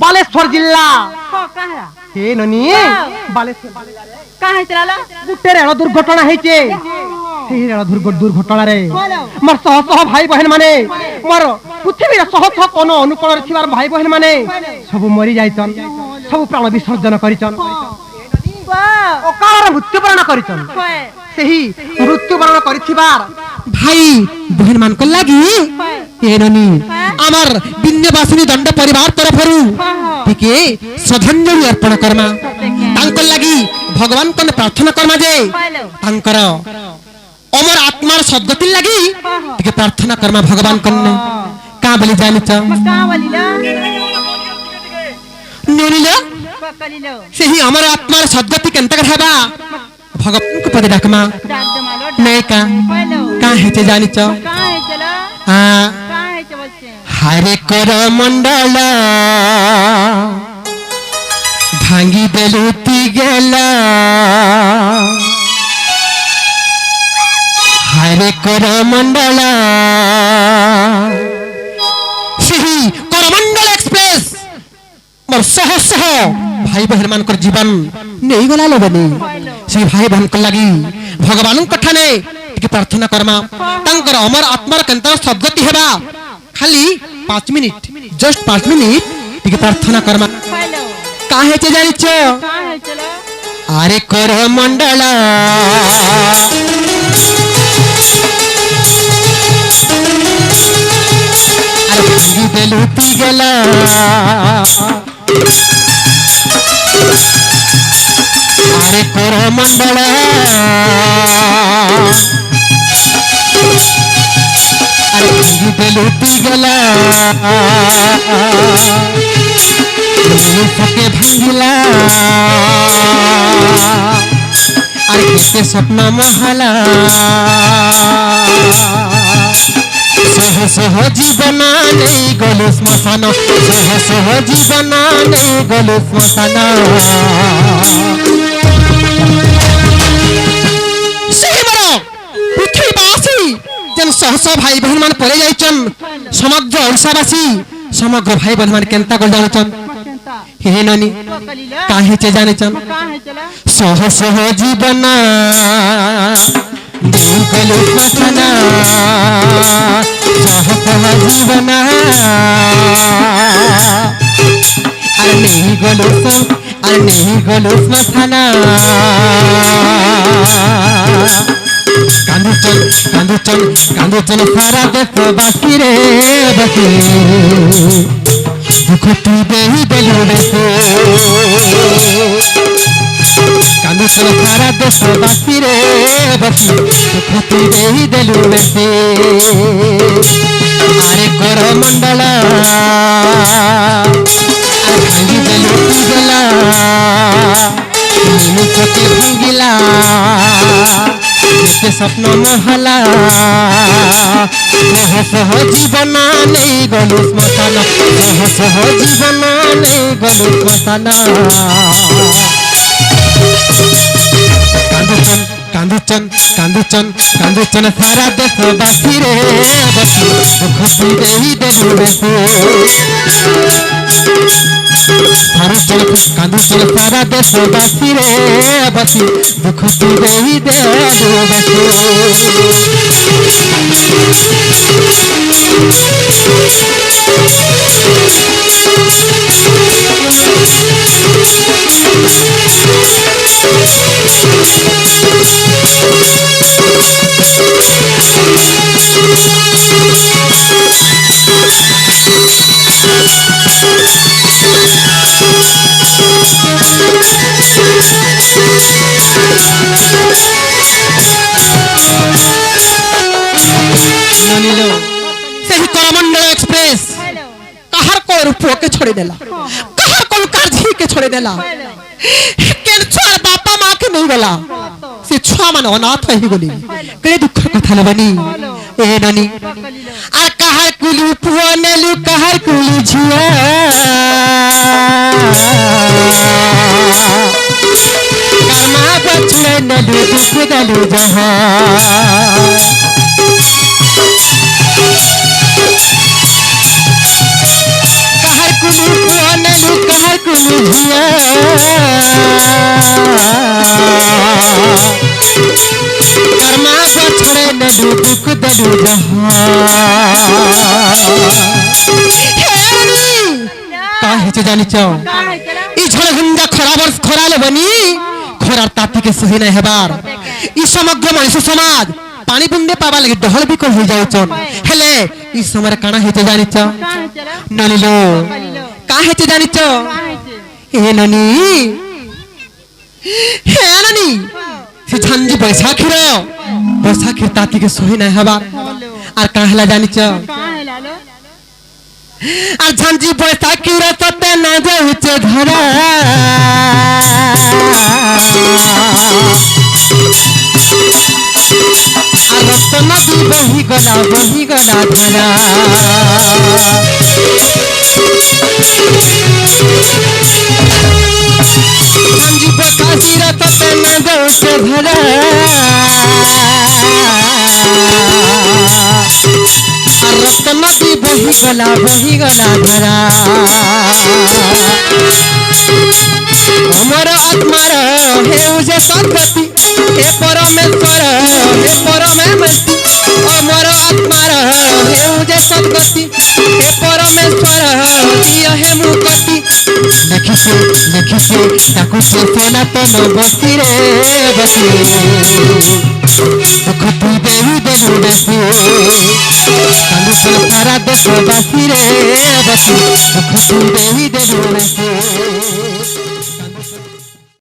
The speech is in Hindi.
बालेश्वर जिल्ला हे ननी बालेश्वर काहे चलाला गुटे रेल दुर्घटना हेचे सेही रेल दुर्घटना रे मोर सह सह भाई बहन माने मोर पृथ्वी रे सह सह कोन अनुकूल थिबार भाई बहन माने सब मरि जाइछन सब प्राण विसर्जन करिछन अकाल मृत्युवरण करिछन सेही मृत्युवरण करिथिबार भाई बहन मान को लागी एननी आमर विन्यवासिनी दंड परिवार तरफरु टिके श्रद्धांजलि अर्पण करमा तांकर लागी भगवान कन प्रार्थना करमा जे तांकर अमर आत्मार सद्गति लागी टिके प्रार्थना करमा भगवान कन का बोली जानिछ का बोलिला नोनिला कलिलो सेही अमर आत्मार सद्गति केनता करबा भगवान को पद डाकमा नहीं का हेचे जानिछ का हेचला हां का हेचे बोलछे हरे कर मंडल भांगी देलुती गेला हरे कर मंडल सही करमंडल एक्सप्रेस मोर सह सह भाई बहन मान कर जीवन नहीं गला लोबनी से भाई बहन को लगी भगवान कठाने कि प्रार्थना करमा तांकर अमर आत्मार केनता सद्गति हेबा खाली 5 मिनिट जस्ट 5 मिनिट कि प्रार्थना करमा काहे चे जानिछ काहे चला अरे कर मंडल अरे भांगी देलुती गेला अरे कर मंडल अरे भांगी देलुती गेला सके भांगिला अरे किसके सपना महला सह सह जीवना नहीं गलो श्मशान सह सह जीवना नहीं गलो श्मशान पृथ्वीवासी जन सह सह भाई बहन मान पड़े जाइछन समग्र ओडिशावासी समग्र भाई बहन मान केनता गल जानिछन हे ननी काहे चे जानिछन सह सह जीवना गलो श्मशान सह सह जीवना अरे नहीं गलो श्मशान कांदुचन सारा देशवासी रे बसी दुख तू देही देलु बेसे कांदुचन सारा देशवासी रे बसी दुख तू देही देलु बेसे अरे कर मंडल अरे भांगी देलु तू गेला निमिषके भांगिला के स्वप्न महला सह सह जीवना नहीं गलो श्मशान सह सह जीवना नहीं गलो श्मशान कांदुचन सारा देशवासी रे बसी दुख तू देही देलु बेसे कांदुचन सारा देशवासी रे बसी दुख तू देही देलु बेसे ननिलो सही करमंडल एक्सप्रेस हेलो कहार को रूपो के छोड़ी देला कहार को काजी के छोड़ी देला हेलो केन छुआ बापा मां के नहीं गला से छुआ मन अनाथ रही गली के दुख कथा लबनी ए ननी कलिलो आ कहार कुलू पुआ नेलु कहार कुलू झिया कर्मा बचले नेलु दुख दलु जहां कहर कुलू झिया कर्मा बछड़े नदू दुख दलू काहे से जानी चाओ काहे चला ई झड़गुंजा खरा वर्ष खरा ले बनी खरार ताती के सही नहीं हेबार ई समग्र मनुष्य समाज पानी बुंदे पावा लगे डहल भी को हो जाए चन हेले ई समय काना हेते जानी चाओ काहे चला ननिलो कलिलो काहे ते जानी चाओ काहे से ए ननी हे ननी से झंजी बैसाखी ताती के सोही नहीं हबार हेलो और काहेला जानी च काहे लालो और झंजी बैसाखी रे तते ना जाऊ चे धरा और रक्त नदी बही गला धरा झंजी बैसाखी रे तते ना जाऊ चे धरा रक्त नदी बही गला धरा हमर आत्मार हे उजे सद्गति हे परमेश्वर हमर आत्मार हे उजे सद्गति हे परमेश्वर दिया हे मुक्ति लिखिसे ताकु से सोना तो न बसी रे बसी दुख तू देवी देनु बसी कालू सारा देश बसी रे बसी दुख तू देवी देनु बसी